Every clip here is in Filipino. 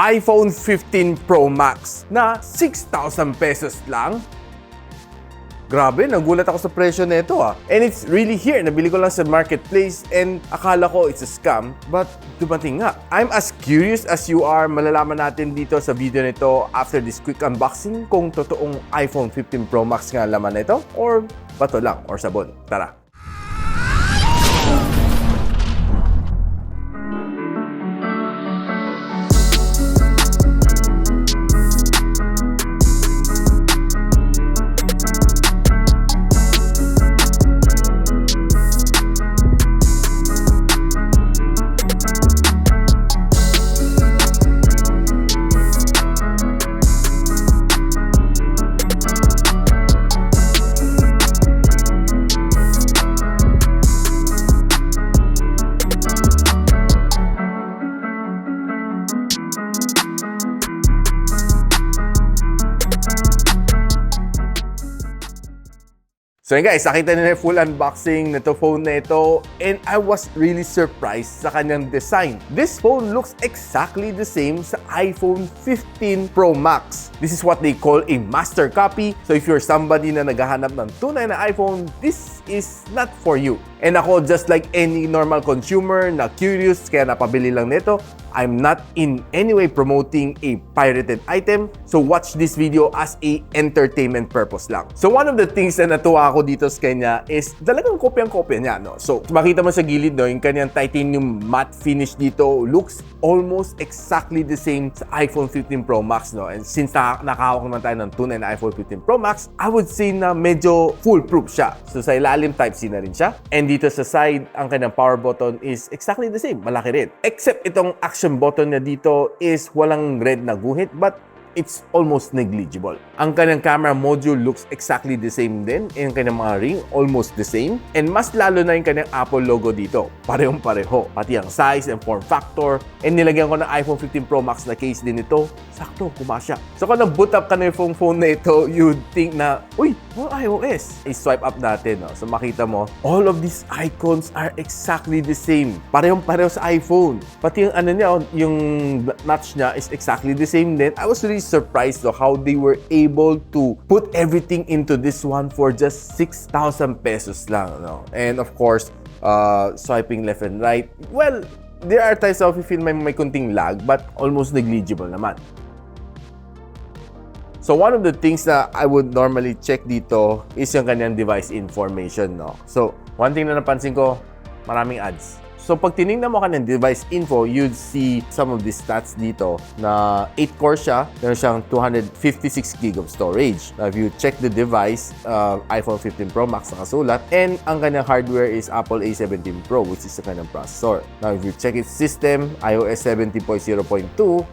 iPhone 15 Pro Max na 6,000 pesos lang. Grabe, nagulat ako sa presyo nito ah. And it's really here. Nabili ko lang sa marketplace and akala ko it's a scam. But dumating nga. I'm as curious as you are. Malalaman natin dito sa video nito after this quick unboxing kung totoong iPhone 15 Pro Max nga laman nito or bato lang or sabon. Tara! So yun guys, nakita nyo na yung full unboxing nito phone na ito and I was really surprised sa kanyang design. This phone looks exactly the same sa iPhone 15 Pro Max. This is what they call a master copy. So if you're somebody na naghahanap ng tunay na iPhone, this is not for you. And ako, just like any normal consumer na curious kaya napabili lang nito, I'm not in any way promoting a pirated item. So watch this video as a entertainment purpose lang. So one of the things na natuwa ako dito sa kanya is talagang kopyang-kopya niya, no? So makita mo sa gilid, no, yung kanyang titanium matte finish dito looks almost exactly the same sa iPhone 15 Pro Max, no? And since nakahawak naman tayo ng tunay na iPhone 15 Pro Max, I would say na medyo foolproof siya. So sa ilalim Type-C na rin siya. And dito sa side, ang kanyang power button is exactly the same, malaki rin. Except itong action button niya dito is walang red na guhit but it's almost negligible. Ang kanyang camera module looks exactly the same din. Yung kanyang mga ring, almost the same. And mas lalo na yung kanyang Apple logo dito. Parehong-pareho. Pati ang size and form factor. And nilagyan ko ng iPhone 15 Pro Max na case din ito. Sakto, kumasya. So kung nag-boot up ka na yung phone na ito, you'd think na, uy, iOS. I-swipe up natin. No? So makita mo, all of these icons are exactly the same. Parehong-pareho sa iPhone. Pati yung ano niya, yung notch niya is exactly the same din. I was really surprised though how they were able to put everything into this one for just 6,000 pesos lang, no? And of course, swiping left and right. Well, there are times of you feel may kunting lag but almost negligible naman. So one of the things that I would normally check dito is yung kanyang device information, no? So one thing na napansin ko, maraming ads. So pag tinignan mo ka ng device info, you'd see some of the stats dito na 8-core siya, meron siyang 256 GB of storage. Now if you check the device, iPhone 15 Pro Max nakasulat, and ang kanyang hardware is Apple A17 Pro, which is the kanyang processor. Now if you check its system, iOS 17.0.2,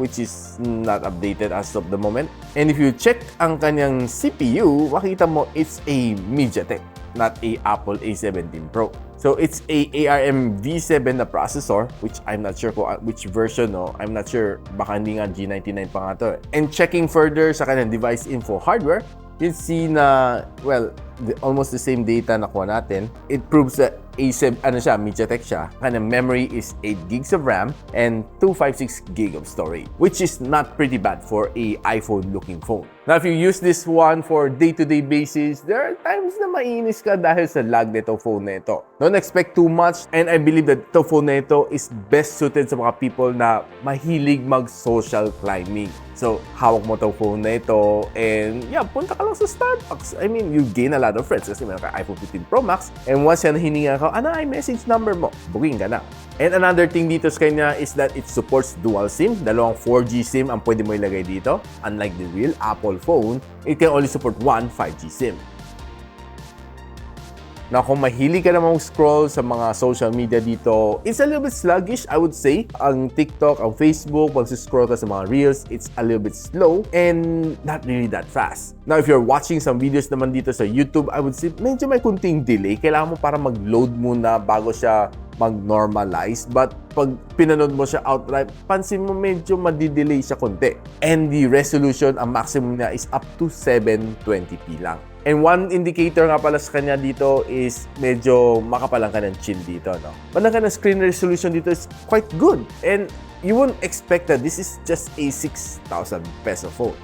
which is not updated as of the moment. And if you check ang kanyang CPU, makita mo it's a MediaTek, not a Apple A17 Pro. So it's a ARM V7 na processor, which I'm not sure which version, no? I'm not sure, baka hindi nga G99 pa nga to. And checking further sa kanyang device info hardware, you'll see na, well, almost the same data na kuha natin. It proves that MediaTek siya. Kanyang memory is 8 gigs of RAM and 256 gig of storage, which is not pretty bad for a iPhone-looking phone. Now, if you use this one for day-to-day basis, there are times na mainis ka dahil sa lag nito phone na ito. Don't expect too much, and I believe that ito phone na ito is best suited sa mga people na mahilig mag-social climbing. So, hawak mo ito phone na ito, and yeah, punta ka lang sa Starbucks. I mean, you gain a lot of friends kasi meron ka iPhone 15 Pro Max, and once yan hininga ka, ano ay message number mo? Booking ka na. And another thing dito sa kanya is that it supports dual SIM. Dalawang 4G SIM ang pwede mo ilagay dito. Unlike the real Apple phone, it can only support one 5G SIM. Now, kung mahilig ka namang scroll sa mga social media dito, it's a little bit sluggish, I would say. Ang TikTok, ang Facebook, pag scroll ka sa mga Reels, it's a little bit slow and not really that fast. Now, if you're watching some videos naman dito sa YouTube, I would say medyo may kunting delay. Kailangan mo para mag-load muna bago siya mag-normalize. But pag pinanood mo siya outright, pansin mo medyo madidelay siya konti. And the resolution, ang maximum niya is up to 720p lang. And one indicator nga pala sa kanya dito is medyo makapalang ka ng chin dito, no? Parang ka ng screen resolution dito is quite good. And you wouldn't expect that this is just a 6,000 peso phone.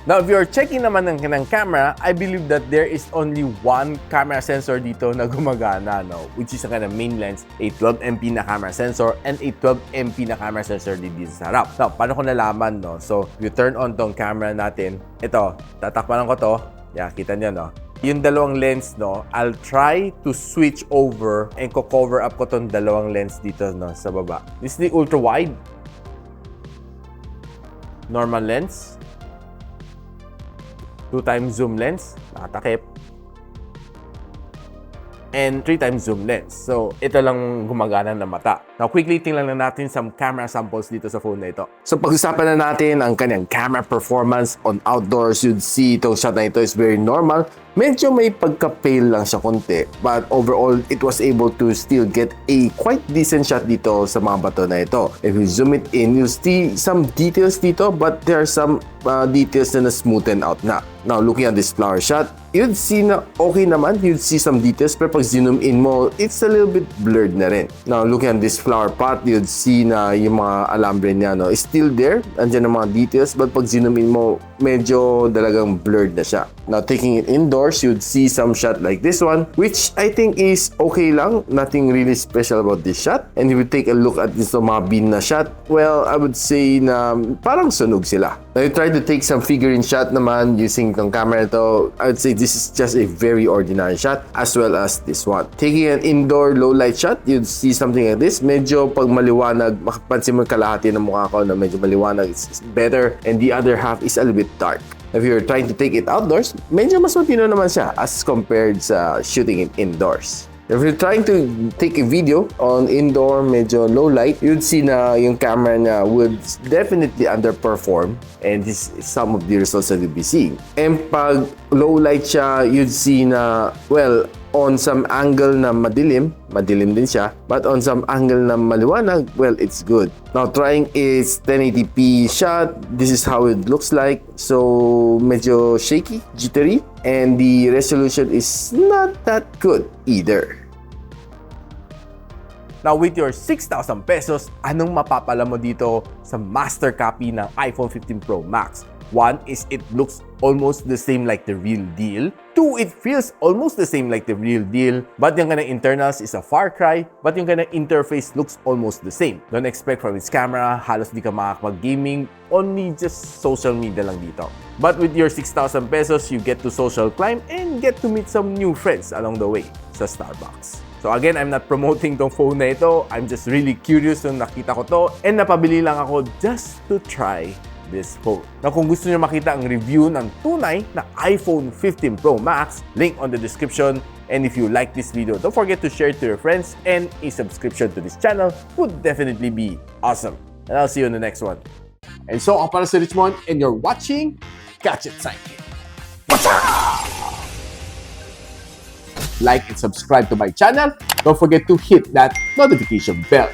Now, if you're checking naman ng camera, I believe that there is only one camera sensor dito na gumagana, no? Which is ang main lens, a 12MP na camera sensor, and a 12MP na camera sensor din dito sa harap. Now, paano ko nalaman, no? So, if you turn on tong camera natin, ito, tatakpanan ko to. Yeah, kita nyo, no? Yung dalawang lens, no? I'll try to switch over and cover up ko tong dalawang lens dito, no? Sa baba. This is the ultra-wide. Normal lens. 2x zoom lens, nakatakip. And 3x zoom lens. So, ito lang gumagana ng mata. Now, quickly tingnan lang natin some camera samples dito sa phone na ito. So, pag-usapan na natin ang kanyang camera performance on outdoors. You'd see itong shot na ito is very normal. Medyo may pagka-pale lang siya konti. But overall, it was able to still get a quite decent shot dito sa mga bato na ito. If you zoom it in, you'll see some details dito, but there are some details na smoothen out na. Now, looking at this flower shot, you'd see na okay naman. You'd see some details, pero pag zoom in mo, it's a little bit blurred na rin. Now, looking at this flower pot, you'd see na yung mga alambre niya, no, is still there. Andyan ang mga details, but pag zoom in mo, medyo talagang blurred na siya. Now, taking it indoors, you'd see some shot like this one, which I think is okay lang. Nothing really special about this shot. And if you take a look at this mga bin na shot, well, I would say na parang sunog sila. Now, you try to take some figurine shot naman using itong camera ito. I would say this is just a very ordinary shot, as well as this one. Taking an indoor low light shot, you'd see something like this. Medyo pag maliwanag, makapansin mo yung kalahati ng mukha ko na medyo maliwanag, it's better. And the other half is a little bit dark. If you're trying to take it outdoors, medyo mas matino naman siya as compared sa shooting it indoors. If you're trying to take a video on indoor, medyo low light, you'd see na yung camera niya would definitely underperform, and this is some of the results that you'll be seeing. And pag low light siya, you'd see na, well, on some angle na madilim din siya, but on some angle na maliwanag, well, it's good. Now, trying its 1080p shot, this is how it looks like. So, medyo shaky, jittery, and the resolution is not that good either. Now, with your 6,000 pesos, anong mapapala mo dito sa master copy ng iPhone 15 Pro Max? One is it looks almost the same like the real deal. Two, it feels almost the same like the real deal. But yung kanang internals is a far cry. But yung kanang interface looks almost the same. Don't expect from its camera, halos di ka makakapag-gaming. Only just social media lang dito. But with your 6,000 pesos, you get to social climb and get to meet some new friends along the way sa Starbucks. So again, I'm not promoting tong phone na ito. I'm just really curious nung nakita ko to. And napabili lang ako just to try this phone. Now, kung gusto niyo makita ang review ng tunay na iPhone 15 Pro Max, link on the description. And if you like this video, don't forget to share it to your friends, and a subscription to this channel would definitely be awesome. And I'll see you in the next one. And so, ako para si Richmond, and you're watching Gadget Sidekick. What's up? Like and subscribe to my channel. Don't forget to hit that notification bell.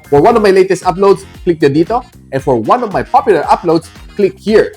For one of my latest uploads, click the dito. And for one of my popular uploads, click here.